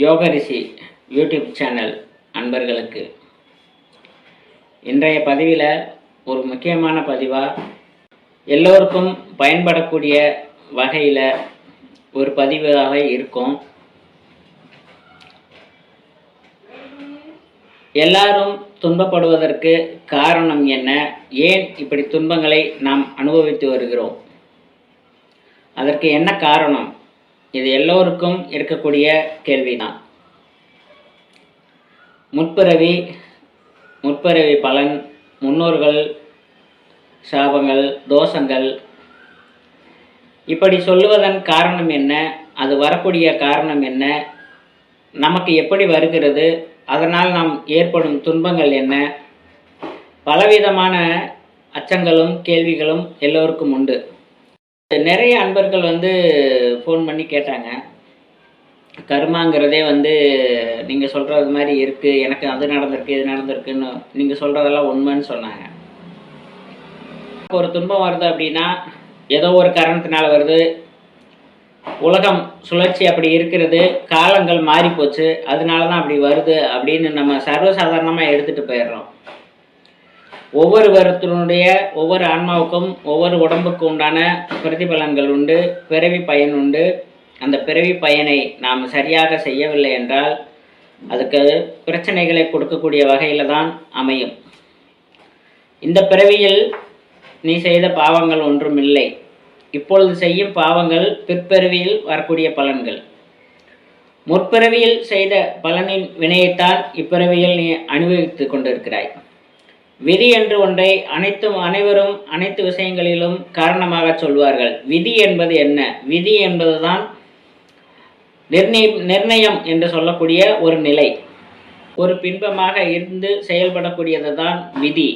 யோகரிஷி YouTube channel அன்பர்களுக்கு இன்றைய பதிவில் ஒரு முக்கியமான பதிவாக எல்லோருக்கும் பயன்படக்கூடிய வகையில் ஒரு பதிவாக இருக்கும். எல்லாரும் துன்பப்படுவதற்கு காரணம் என்ன? ஏன் இப்படி துன்பங்களை நாம் அனுபவித்து வருகிறோம்? அதற்கு என்ன காரணம்? இது எல்லோருக்கும் இருக்கக்கூடிய கேள்விதான். முற்பிறவி பலன், முன்னோர்கள் சாபங்கள், தோஷங்கள், இப்படி சொல்லுவதன் காரணம் என்ன? அது வரக்கூடிய காரணம் என்ன? நமக்கு எப்படி வருகிறது? அதனால் நாம் ஏற்படும் துன்பங்கள் என்ன? பலவிதமான அச்சங்களும் கேள்விகளும் எல்லோருக்கும் உண்டு. நிறைய அன்பர்கள் ஃபோன் பண்ணி கேட்டாங்க, கர்மாங்கிறதே நீங்கள் சொல்கிறது மாதிரி இருக்குது, எனக்கு அது நடந்திருக்கு இது நடந்திருக்குன்னு நீங்கள் சொல்கிறதெல்லாம் உண்மைன்னு சொன்னாங்க. ஒரு துன்பம் வருது அப்படின்னா ஏதோ ஒரு காரணத்தினால வருது. உலகம் சுழற்சி அப்படி இருக்கிறது, காலங்கள் மாறி போச்சு, அதனால தான் அப்படி வருது அப்படின்னு நம்ம சர்வசாதாரணமாக எடுத்துகிட்டு போயிடுறோம். ஒவ்வொருவருத்தினுடைய ஒவ்வொரு ஆன்மாவுக்கும் ஒவ்வொரு உடம்புக்கு உண்டான பிரதிபலன்கள் உண்டு, பிறவி பயன் உண்டு. அந்த பிறவி பயனை நாம் சரியாக செய்யவில்லை என்றால் அதுக்கு பிரச்சனைகளை கொடுக்கக்கூடிய வகையில் தான் அமையும். இந்த பிறவியில் நீ செய்த பாவங்கள் ஒன்றும் இல்லை. இப்பொழுது செய்யும் பாவங்கள் பிற்பிறவியில் வரக்கூடிய பலன்கள். முற்பிறவியில் செய்த பலனின் வினையைத்தான் இப்பிறவியில் நீ அனுபவித்து கொண்டிருக்கிறாய். விதி என்று ஒன்றை அனைவரும் அனைத்து விஷயங்களிலும் காரணமாக சொல்வார்கள். விதி என்பது என்ன? விதி என்பதுதான் நிர்ணயம் என்று சொல்லக்கூடிய ஒரு நிலை, ஒரு பின்பமாக இருந்து செயல்படக்கூடியது தான் விதி.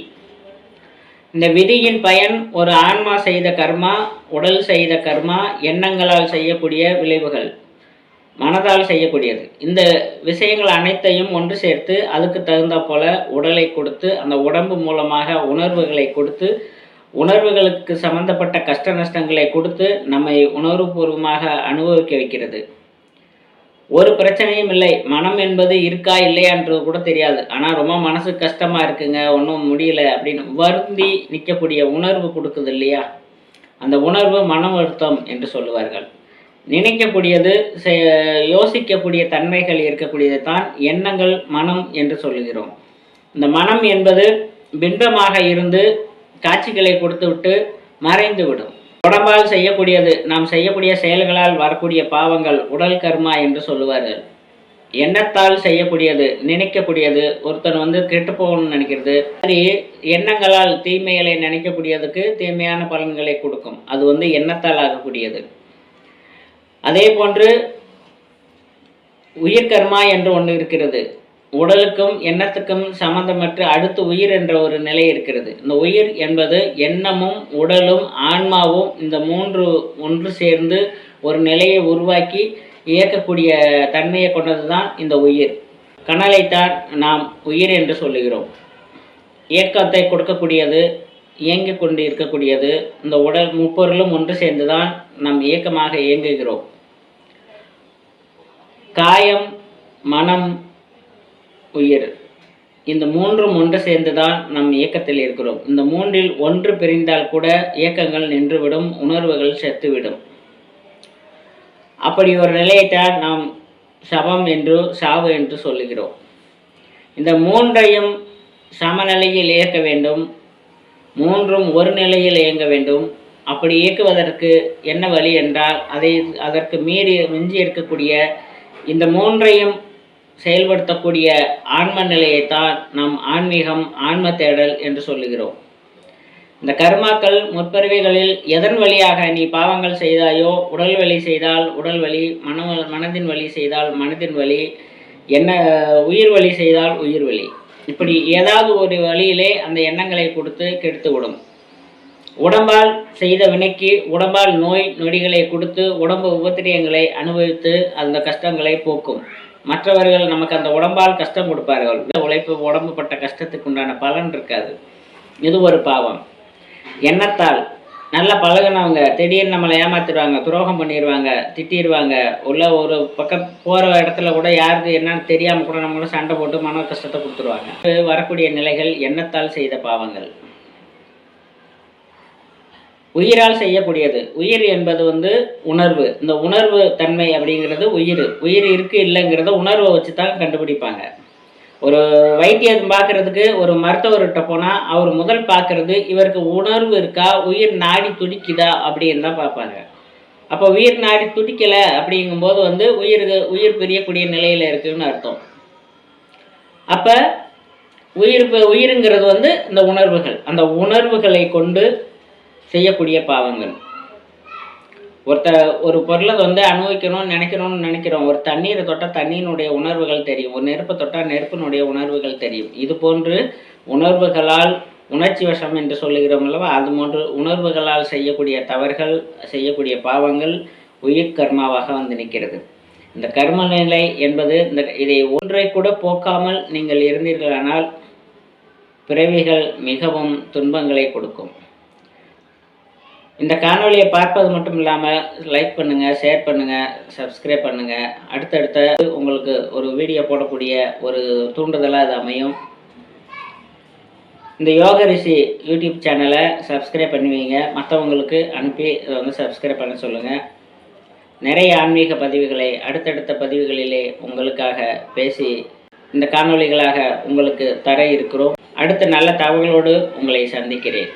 இந்த விதியின் பயன் ஒரு ஆன்மா செய்த கர்மா, உடல் செய்த கர்மா, எண்ணங்களால் செய்யக்கூடிய விளைவுகள், மனதால் செய்யக்கூடியது. இந்த விஷயங்கள் அனைத்தையும் ஒன்று சேர்த்து அதுக்கு தகுந்த போல உடலை கொடுத்து, அந்த உடம்பு மூலமாக உணர்வுகளை கொடுத்து, உணர்வுகளுக்கு சம்பந்தப்பட்ட கஷ்ட நஷ்டங்களை கொடுத்து நம்மை உணர்வுபூர்வமாக அனுபவிக்க வைக்கிறது. ஒரு பிரச்சனையும் இல்லை. மனம் என்பது இருக்கா இல்லையான்றது கூட தெரியாது. ஆனால் ரொம்ப மனசு கஷ்டமாக இருக்குங்க, ஒன்றும் முடியல அப்படின்னு வருந்தி நிற்கக்கூடிய உணர்வு கொடுக்குது இல்லையா? அந்த உணர்வு மன வருத்தம் என்று சொல்லுவார்கள். நினைக்கக்கூடியது, யோசிக்கக்கூடிய தன்மைகள் இருக்கக்கூடியது தான் எண்ணங்கள், மனம் என்று சொல்லுகிறோம். இந்த மனம் என்பது பிம்பமாக இருந்து காட்சிகளை கொடுத்து விட்டு மறைந்து விடும். உடம்பால் செய்யக்கூடியது, நாம் செய்யக்கூடிய செயல்களால் வரக்கூடிய பாவங்கள் உடல் கர்மா என்று சொல்லுவார்கள். எண்ணத்தால் செய்யக்கூடியது, நினைக்கக்கூடியது, ஒருத்தன் கெட்டு போகணும்னு நினைக்கிறது, சரி எண்ணங்களால் தீமைகளை நினைக்கக்கூடியதுக்கு தீமையான பலன்களை கொடுக்கும். அது எண்ணத்தால் ஆகக்கூடியது. அதே போன்று உயிர் கர்மா என்று ஒன்று இருக்கிறது. உடலுக்கும் எண்ணத்துக்கும் சம்பந்தமற்ற அடுத்து உயிர் என்ற ஒரு நிலை இருக்கிறது. இந்த உயிர் என்பது எண்ணமும் உடலும் ஆன்மாவும் இந்த மூன்று ஒன்று சேர்ந்து ஒரு நிலையை உருவாக்கி இயக்கக்கூடிய தன்மையை கொண்டது தான் இந்த உயிர். கனலைத்தான் நாம் உயிர் என்று சொல்லுகிறோம். இயக்கத்தை கொடுக்கக்கூடியது, இயங்கிக் கொண்டு இருக்கக்கூடியது. இந்த உடல் முப்பொருளும் ஒன்று சேர்ந்து தான் நாம் இயக்கமாக இயங்குகிறோம். காயம், மனம், உயிர், இந்த மூன்றும் ஒன்று சேர்ந்துதான் நம் இயக்கத்தில் இருக்கிறோம். இந்த மூன்றில் ஒன்று பிரிந்தால் கூட இயக்கங்கள் நின்றுவிடும், உணர்வுகள் செத்துவிடும். அப்படி ஒரு நிலையைத்தான் நாம் சபம் என்று, சாவு என்று சொல்லுகிறோம். இந்த மூன்றையும் சமநிலையில் இயக்க வேண்டும், மூன்றும் ஒரு நிலையில் இயங்க வேண்டும். அப்படி இயக்குவதற்கு என்ன வழி என்றால், அதற்கு மிஞ்சி இருக்கக்கூடிய இந்த மூன்றையும் செயல்படுத்தக்கூடிய ஆன்ம நிலையைத்தான் நாம் ஆன்மீகம், ஆன்ம தேடல் என்று சொல்லுகிறோம். இந்த கர்மாக்கள் முற்பிறவிகளில் எதன் வழியாக நீ பாவங்கள் செய்தாயோ, உடல் வலி செய்தால் உடல் வலி, மனதின் வலி செய்தால் மனதின் வலி, உயிர் வலி செய்தால் உயிர் வலி, இப்படி ஏதாவது ஒரு வழியிலே அந்த எண்ணங்களை கொடுத்து கெடுத்துவிடும். உடம்பால் செய்த வினைக்கு உடம்பால் நோய் நொடிகளை கொடுத்து உடம்பு உபத்திரியங்களை அனுபவித்து அந்த கஷ்டங்களை போக்கும். மற்றவர்கள் நமக்கு அந்த உடம்பால் கஷ்டம் கொடுப்பார்கள். உழைப்பு உடம்பு பட்ட கஷ்டத்துக்கு உண்டான பலன் இருக்காது. இது ஒரு பாவம். எண்ணத்தால் நல்லா பழகுனவங்க திடீர்னு நம்மளை ஏமாத்திடுவாங்க, துரோகம் பண்ணிடுவாங்க, திட்டிடுவாங்க. உள்ள ஒரு பக்கம் போகிற இடத்துல கூட யாருக்கு என்னன்னு தெரியாமல் கூட நம்மள சண்டை போட்டு மன கஷ்டத்தை கொடுத்துருவாங்க. வரக்கூடிய நிலைகள் எண்ணத்தால் செய்த பாவங்கள். உயிரால் செய்யக்கூடியது. உயிர் என்பது உணர்வு. இந்த உணர்வு தன்மை அப்படிங்கிறது உயிர் இருக்கு இல்லைங்கிறத உணர்வை வச்சு தான் கண்டுபிடிப்பாங்க. ஒரு வைத்தியம் பார்க்கறதுக்கு ஒரு மருத்துவர்கிட்ட போனால் அவர் முதல் பார்க்கறது இவருக்கு உணர்வு இருக்கா, உயிர் நாடி துடிக்குதா அப்படின்னு தான் பார்ப்பாங்க. அப்போ உயிர் நாடி துடிக்கலை அப்படிங்கும்போது உயிர் பிரியக்கூடிய நிலையில் இருக்குதுன்னு அர்த்தம். அப்போ உயிருங்கிறது இந்த உணர்வுகள். அந்த உணர்வுகளை கொண்டு செய்யக்கூடிய பாவங்கள். ஒரு பொருளை அனுபவிக்கணும்னு நினைக்கிறோம். ஒரு தண்ணீரை தொட்டால் தண்ணீரினுடைய உணர்வுகள் தெரியும். ஒரு நெருப்பை தொட்டால் நெருப்பினுடைய உணர்வுகள் தெரியும். இது போன்று உணர்வுகளால் உணர்ச்சி வசம் என்று சொல்லுகிறோம் அல்லவா, அது போன்று உணர்வுகளால் செய்யக்கூடிய தவறுகள், செய்யக்கூடிய பாவங்கள் உயிர் கர்மாவாக நிற்கிறது. இந்த கர்ம நிலை என்பது இதை ஒன்றை கூட போக்காமல் நீங்கள் இருந்தீர்களானால் பிறவிகள் மிகவும் துன்பங்களை கொடுக்கும். இந்த காணொலியை பார்ப்பது மட்டும் இல்லாமல் லைக் பண்ணுங்கள், ஷேர் பண்ணுங்கள், சப்ஸ்கிரைப் பண்ணுங்கள். அடுத்தடுத்த உங்களுக்கு ஒரு வீடியோ போடக்கூடிய ஒரு தூண்டுதலாக அது அமையும். இந்த யோக ரிஷி யூடியூப் சேனலை சப்ஸ்கிரைப் பண்ணுவீங்க, மற்றவங்களுக்கு அனுப்பி அதை சப்ஸ்கிரைப் பண்ண சொல்லுங்கள். நிறைய ஆன்மீக பதிவுகளை அடுத்தடுத்த பதிவுகளிலே உங்களுக்காக பேசி இந்த காணொலிகளாக உங்களுக்கு தர இருக்கிறோம். அடுத்த நல்ல தகவலோடு உங்களை சந்திக்கிறேன்.